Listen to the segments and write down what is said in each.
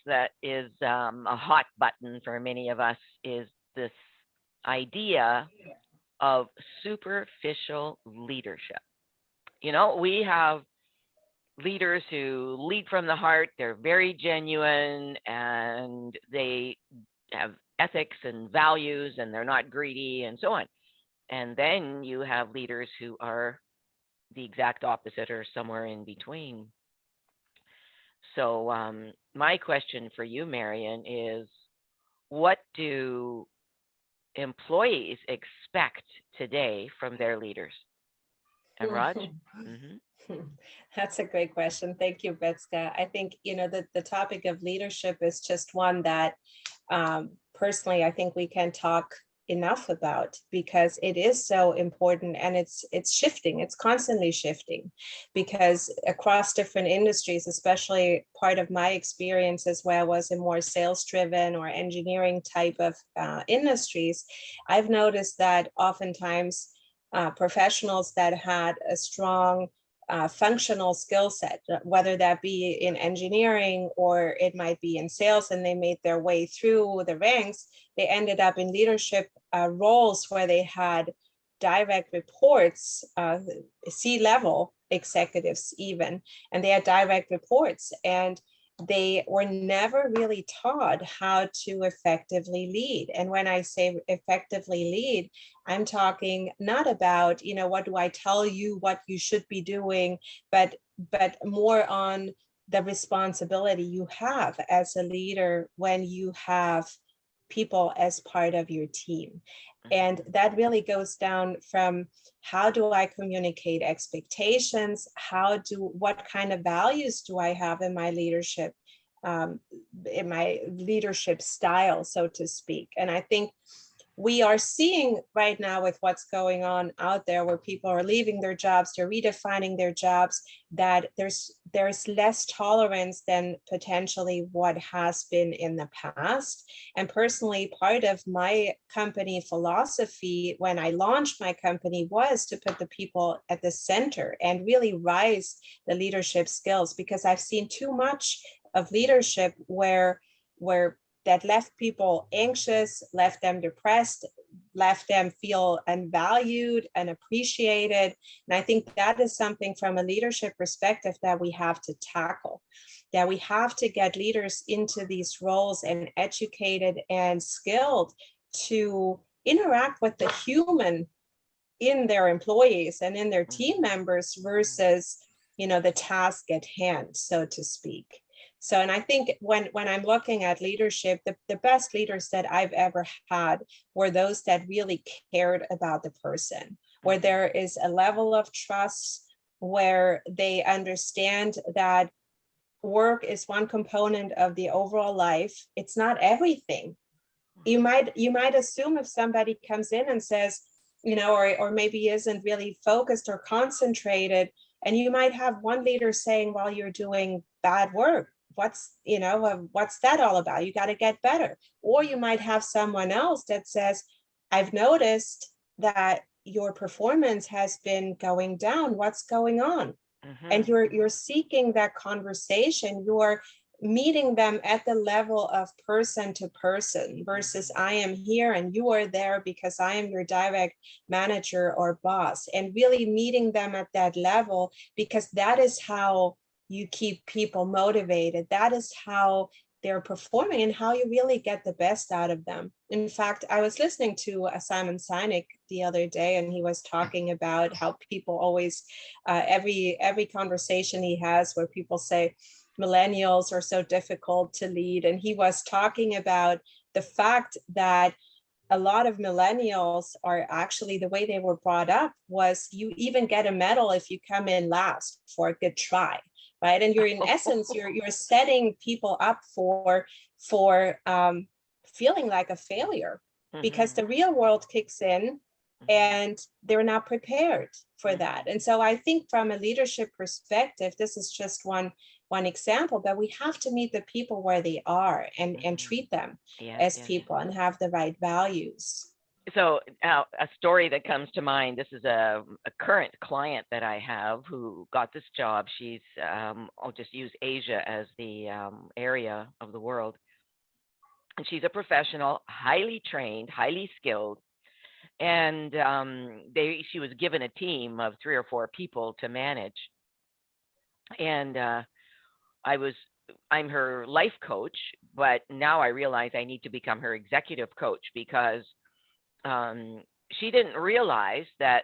that is a hot button for many of us is this idea of superficial leadership. We have leaders who lead from the heart, they're very genuine, and they have ethics and values, and they're not greedy, and so on. And then you have leaders who are the exact opposite or somewhere in between. So, my question for you, Marion, is what do employees expect today from their leaders? And Raj? Mm-hmm. That's a great question. Thank you, Betska. I think, the topic of leadership is just one that personally, I think we can talk enough about because it is so important, and it's shifting. It's constantly shifting because across different industries, especially part of my experiences where I was in more sales driven or engineering type of industries, I've noticed that oftentimes professionals that had a strong functional skill set, whether that be in engineering or it might be in sales, and they made their way through the ranks, they ended up in leadership roles where they had direct reports, C-level executives even, and they had direct reports. And they were never really taught how to effectively lead. And when I say effectively lead, I'm talking not about, what do I tell you what you should be doing, but more on the responsibility you have as a leader when you have people as part of your team. And that really goes down from how do I communicate expectations? What kind of values do I have in my leadership style, so to speak? And I think we are seeing right now with what's going on out there, where people are leaving their jobs, they're redefining their jobs, that there's less tolerance than potentially what has been in the past. And personally, part of my company philosophy when I launched my company was to put the people at the center and really rise the leadership skills, because I've seen too much of leadership where that left people anxious, left them depressed, left them feel unvalued and appreciated. And I think that is something from a leadership perspective that we have to tackle, that we have to get leaders into these roles and educated and skilled to interact with the human in their employees and in their team members versus, the task at hand, so to speak. So, and I think when I'm looking at leadership, the best leaders that I've ever had were those that really cared about the person, where there is a level of trust, where they understand that work is one component of the overall life. It's not everything. You might assume if somebody comes in and says, or maybe isn't really focused or concentrated, and you might have one leader saying, well, you're doing bad work. What's that all about? You got to get better. Or you might have someone else that says, I've noticed that your performance has been going down. What's going on? And you're seeking that conversation. You're meeting them at the level of person to person versus I am here and you are there because I am your direct manager or boss, and really meeting them at that level, because that is how you keep people motivated. That is how they're performing and how you really get the best out of them. In fact, I was listening to Simon Sinek the other day, and he was talking about how people always, every conversation he has where people say millennials are so difficult to lead. And he was talking about the fact that a lot of millennials are actually, the way they were brought up was you even get a medal if you come in last for a good try. Right. And you're in essence, you're setting people up for feeling like a failure, because the real world kicks in and they're not prepared for that. And so I think from a leadership perspective, this is just one example, but we have to meet the people where they are and treat them as people and have the right values. So a story that comes to mind, this is a current client that I have who got this job. She's, I'll just use Asia as the area of the world. And she's a professional, highly trained, highly skilled. And she was given a team of 3 or 4 people to manage. And I'm her life coach, but now I realize I need to become her executive coach because she didn't realize that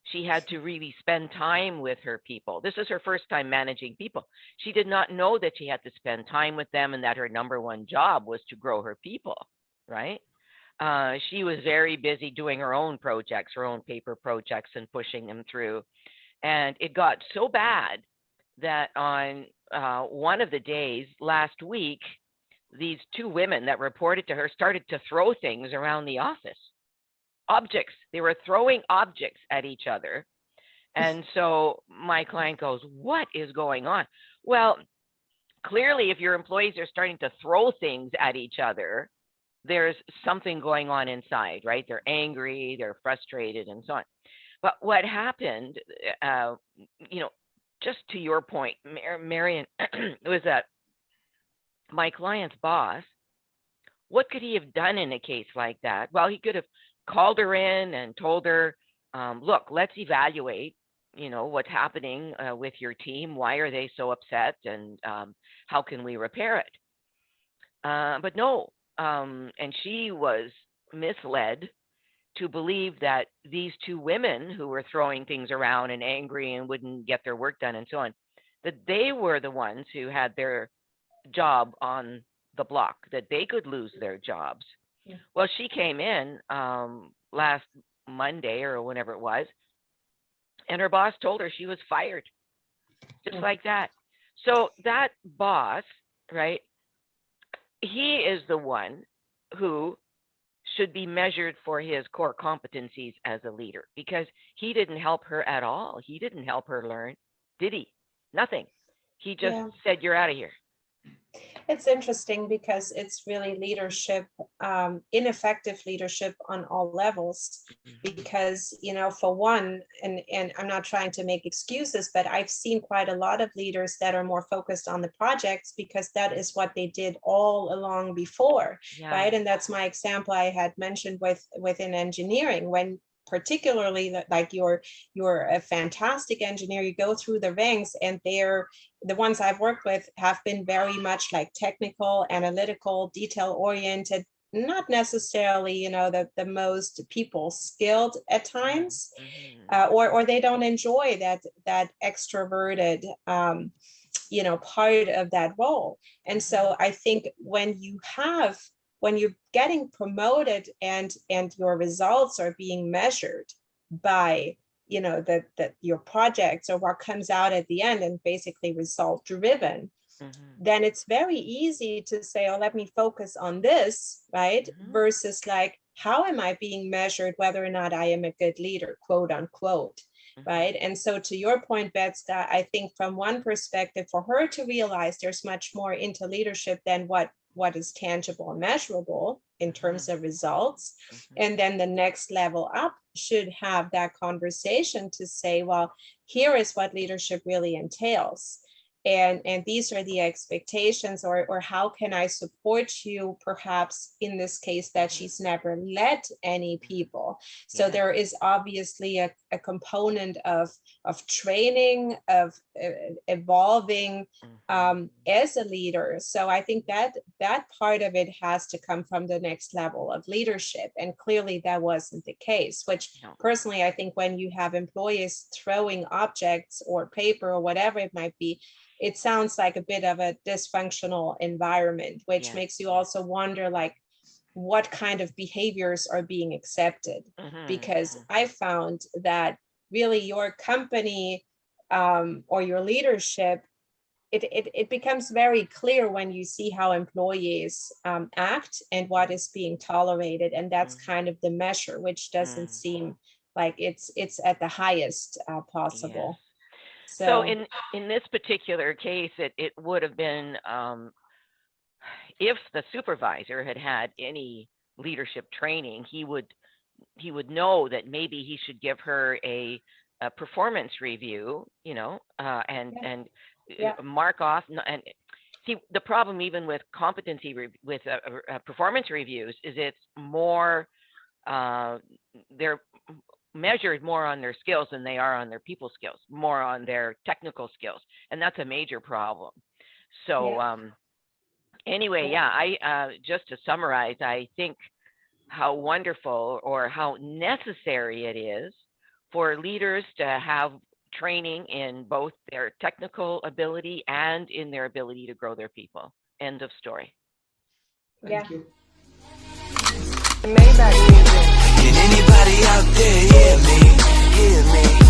she had to really spend time with her people. This is her first time managing people. She did not know that she had to spend time with them and that her number one job was to grow her people, right? She was very busy doing her own projects, her own paper projects, and pushing them through. And it got so bad that on one of the days last week, these 2 women that reported to her started to throw things around the office. Objects. They were throwing objects at each other. And so my client goes, "What is going on?" Well, clearly, if your employees are starting to throw things at each other, there's something going on inside, right? They're angry, they're frustrated, and so on. But what happened, just to your point, Marion, was that my client's boss, what could he have done in a case like that? Well, he could have called her in and told her, look, let's evaluate, what's happening with your team. Why are they so upset? And how can we repair it? But no, and she was misled to believe that these 2 women who were throwing things around and angry and wouldn't get their work done and so on, that they were the ones who had their job on the block, that they could lose their jobs. Yeah. Well, she came in last Monday or whenever it was, and her boss told her she was fired, just like that. So that boss, right, he is the one who should be measured for his core competencies as a leader, because he didn't help her at all. He didn't help her learn, did he? Nothing. He just said, "You're out of here." It's interesting because it's really leadership, ineffective leadership on all levels. Because, for one, and I'm not trying to make excuses, but I've seen quite a lot of leaders that are more focused on the projects because that is what they did all along before, right? And that's my example I had mentioned within engineering, when particularly like you're a fantastic engineer, you go through the ranks, and the ones I've worked with have been very much like technical, analytical, detail oriented, not necessarily the most people skilled at times, or they don't enjoy that extroverted part of that role. And so I think when you're getting promoted and your results are being measured by your projects or what comes out at the end, and basically result driven, then it's very easy to say, oh, let me focus on this, right? Versus like, how am I being measured whether or not I am a good leader, quote unquote, right? And so to your point, Betska, I think from one perspective, for her to realize there's much more into leadership than what is tangible and measurable in terms of results. And then the next level up should have that conversation to say, well, here is what leadership really entails. And these are the expectations, or how can I support you, perhaps in this case that she's never led any people. So there is obviously a component of training, of evolving as a leader. So I think that part of it has to come from the next level of leadership. And clearly that wasn't the case, which personally, I think when you have employees throwing objects or paper or whatever it might be, it sounds like a bit of a dysfunctional environment, which makes you also wonder, like, what kind of behaviors are being accepted? Because I found that really your company or your leadership, it becomes very clear when you see how employees act and what is being tolerated. And that's kind of the measure, which doesn't seem like it's at the highest possible. So in this particular case, it would have been if the supervisor had had any leadership training, he would he would know that maybe he should give her a performance review, and mark off. And see, the problem even with competency with performance reviews is it's more they're measured more on their skills than they are on their people skills, more on their technical skills, and that's a major problem. So anyway, I just to summarize, I think how wonderful or how necessary it is for leaders to have training in both their technical ability and in their ability to grow their people. End of story. Thank you. Can anybody out there hear me? Hear me?